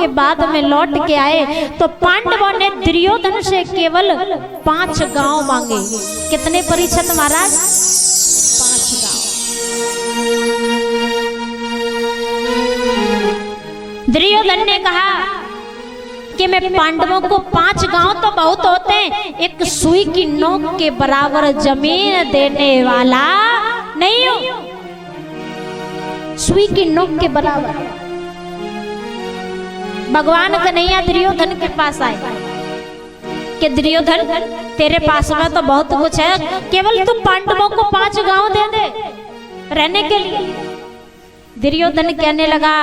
के बाद में लौट के आए तो पांडवों ने दुर्योधन से केवल 5 गांव मांगे। कितने परिषद महाराज? 5 गांव। दुर्योधन ने कहा कि मैं पांडवों को 5 गांव तो बहुत होते हैं, एक सुई की नोक के बराबर जमीन देने वाला नहीं हूं। सुई की नोक के बराबर। भगवान कन्हैया दुर्योधन के पास आए कि दुर्योधन तेरे पास में तो बहुत कुछ है, केवल तू पांडवों को 5 गांव दे दे रहने के लिए। दुर्योधन कहने लगा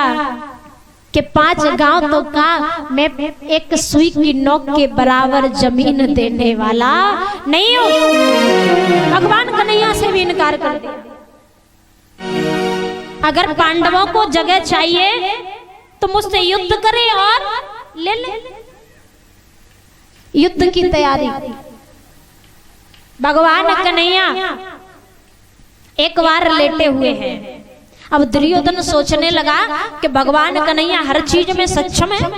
कि 5 गांव तो का मैं एक सुई की नोक के बराबर जमीन देने वाला नहीं हूं। भगवान कन्हैया से भी इनकार कर दिया। अगर पांडवों को जगह चाहिए तो मुझसे युद्ध करे और ले ले। युद्ध की तैयारी। भगवान कन्हैया एक बार लेटे हुए हैं। अब दुर्योधन सोचने लगा कि भगवान कन्हैया हर चीज में सक्षम है,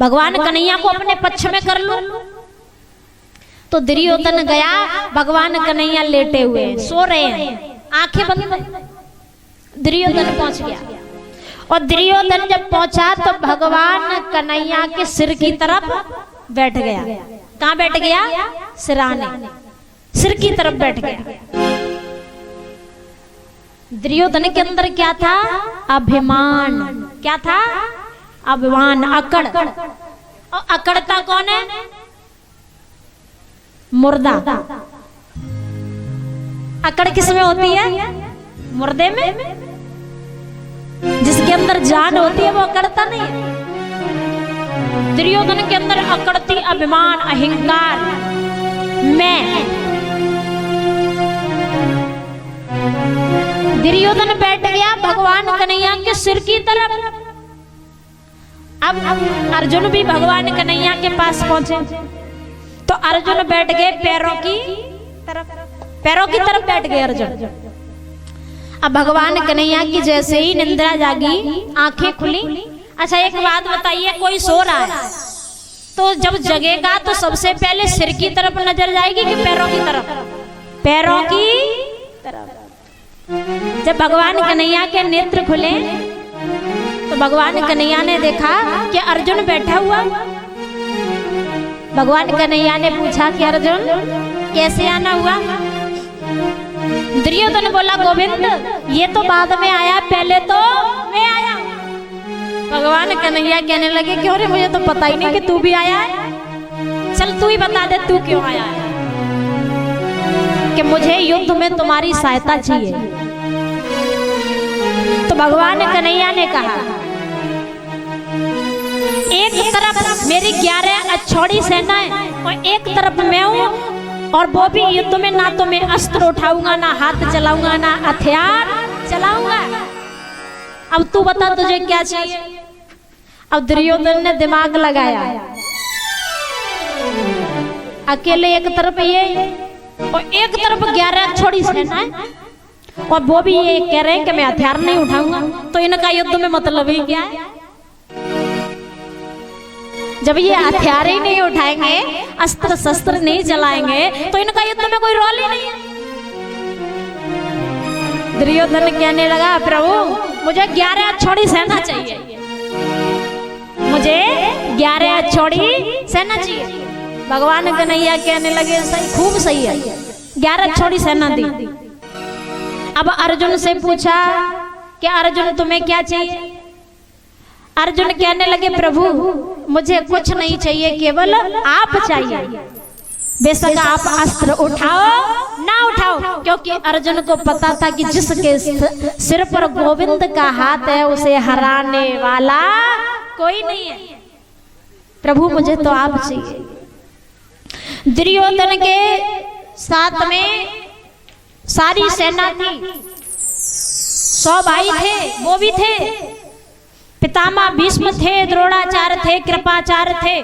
भगवान कन्हैया को अपने पक्ष में कर लूं। तो दुर्योधन गया, भगवान कन्हैया लेटे हुए हैं, सो रहे हैं, आंखें बंद। दुर्योधन पहुंच गया और दुर्योधन जब पहुंचा तो भगवान कन्हैया के सिर की तरफ बैठ गया। कहां बैठ गया? सिराने, सिर की तरफ बैठ गया। दुर्योधन के अंदर क्या था? अभिमान। क्या था? अभिमान, अकड़। और अकड़ता कौन है? मुर्दा। अकड़ किसमें होती है? मुर्दे में। जिसके अंदर जान होती है वो अकड़ता नहीं है। दुर्योधन के अंदर अकड़ती अभिमान, अहंकार, मैं। दुर्योधन बैठ गया भगवान कन्हैया के सिर की तरफ। अब अर्जुन भी भगवान कन्हैया के पास पहुंचे तो अर्जुन बैठ गए पैरों की तरफ। पैरों की तरफ बैठ गए अर्जुन। अब भगवान कन्हैया की जैसे ही निंद्रा जागी, आंखें खुली। अच्छा एक बात बताइए, कोई सो रहा है तो जब जगेगा तो सबसे पहले सिर की तरफ नजर जाएगी कि पैरों की तरफ? पैरों की तरफ। जब भगवान कन्हैया के नेत्र खुले तो भगवान कन्हैया ने देखा कि अर्जुन बैठा हुआ। भगवान कन्हैया ने पूछा कि अर्जुन कैसे आना हुआ? दुर्योधन बोला गोविंद ये तो बाद में आया, पहले तो मैं आया। भगवान कन्हैया कहने लगे कि अरे मुझे तो पता ही नहीं कि तू भी आया है। चल तू ही बता दे तू क्यों आया है। कि मुझे युद्ध में तुम्हारी सहायता चाहिए। तो भगवान कन्हैया ने कहा एक तरफ मेरी 11 अछोड़ी सेना है और एक तरफ मैं हूं, और वो भी युद्ध में ना तो मैं अस्त्र उठाऊंगा, ना हाथ चलाऊंगा, ना हथियार चलाऊंगा। अब तू बता तुझे क्या चाहिए? अब दुर्योधन ने दिमाग लगाया। अकेले एक तरफ ये और एक तरफ 11 छोड़ी सेना है और वो भी ये कह रहे हैं कि मैं हथियार नहीं उठाऊंगा। तो इनका युद्ध में मतलब ही क्या है? जब ये हथियार ही नहीं उठाएंगे, अस्त्र शस्त्र नहीं चलाएंगे तो इनका युद्ध में कोई रोल ही नहीं है। दुर्योधन कहने लगा प्रभु मुझे 11 छोड़ी सेना चाहिए, मुझे 11 छोड़ी सेना चाहिए। भगवान कन्हैया कहने लगे सही, खूब सही है, 11 छोड़ी सेना दी। अब अर्जुन से पूछा कि अर्जुन तुम्हें क्या चाहिए? अर्जुन कहने लगे प्रभु मुझे कुछ नहीं चाहिए, केवल आप चाहिए। बेशक आप अस्त्र उठाओ ना उठाओ, क्योंकि अर्जुन को पता था कि जिसके सिर पर गोविंद का हाथ है उसे हराने वाला कोई नहीं है। प्रभु मुझे तो आप चाहिए। दुर्योधन के साथ में सारी सेना थी, 100 भाई थे, वो भी थे। पितामह भीष्म थे, द्रोणाचार्य थे, कृपाचार्य थे।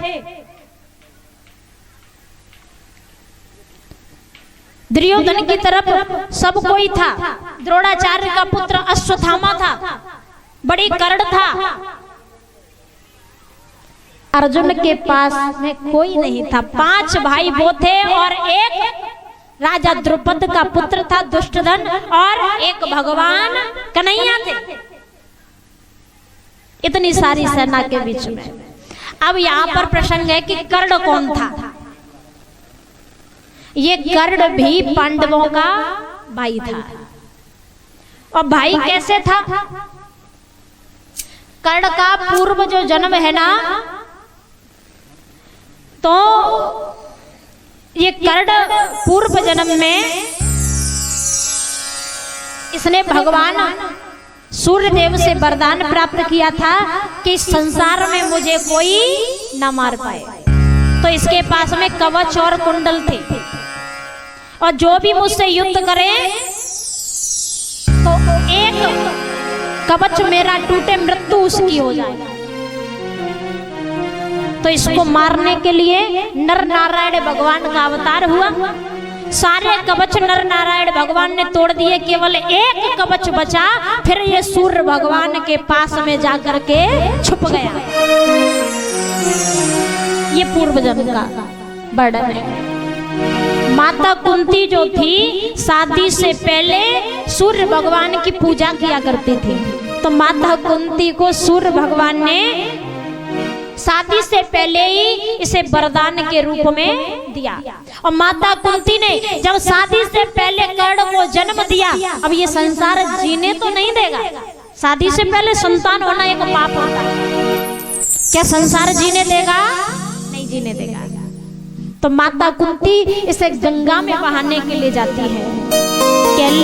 दुर्योधन की तरफ सब कोई था। द्रोणाचार्य का पुत्र अश्वत्थामा था, बड़ी कर्ण था। अर्जुन के पास में कोई नहीं था। 5 भाई वो थे और एक राजा द्रुपद का पुत्र था दुष्टधन और एक भगवान कन्हैया थे। इतनी सारी सेना के बीच में अब यहाँ पर प्रसंग है कि कर्ण कौन था। ये कर्ण भी पांडवों का भाई था। और भाई कैसे था? कर्ण का पूर्व जो जन्म है ना, तो ये कर्ण पूर्व जन्म में इसने भगवान सूर्य देव से वरदान प्राप्त किया था कि संसार में मुझे कोई न मार पाए। तो इसके पास में कवच और कुंडल थे और जो भी मुझसे युद्ध करे तो एक कवच मेरा टूटे, मृत्यु उसकी हो जाए। तो इसको मारने के लिए नर नारायण भगवान का अवतार हुआ। सारे कवच नर नारायण भगवान ने तोड़ दिए, केवल एक कवच बचा। फिर ये सूर्य भगवान के पास में जाकर के छुप गया। ये पूर्व जन्म का वर्णन है। माता कुंती जो थी शादी से पहले सूर्य भगवान की पूजा किया करती थी। तो माता कुंती को सूर्य भगवान ने शादी से पहले ही इसे वरदान के रूप में दिया। और माता कुंती ने जब शादी से पहले कर्ण को जन्म दिया, अब ये संसार जीने तो नहीं देगा। शादी से पहले संतान होना एक पाप होता है। क्या संसार जीने देगा? नहीं जीने देगा। तो माता कुंती इसे गंगा में बहाने के लिए जाती है।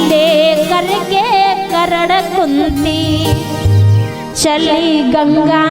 ले करके कर्ण कुंती चली गंगा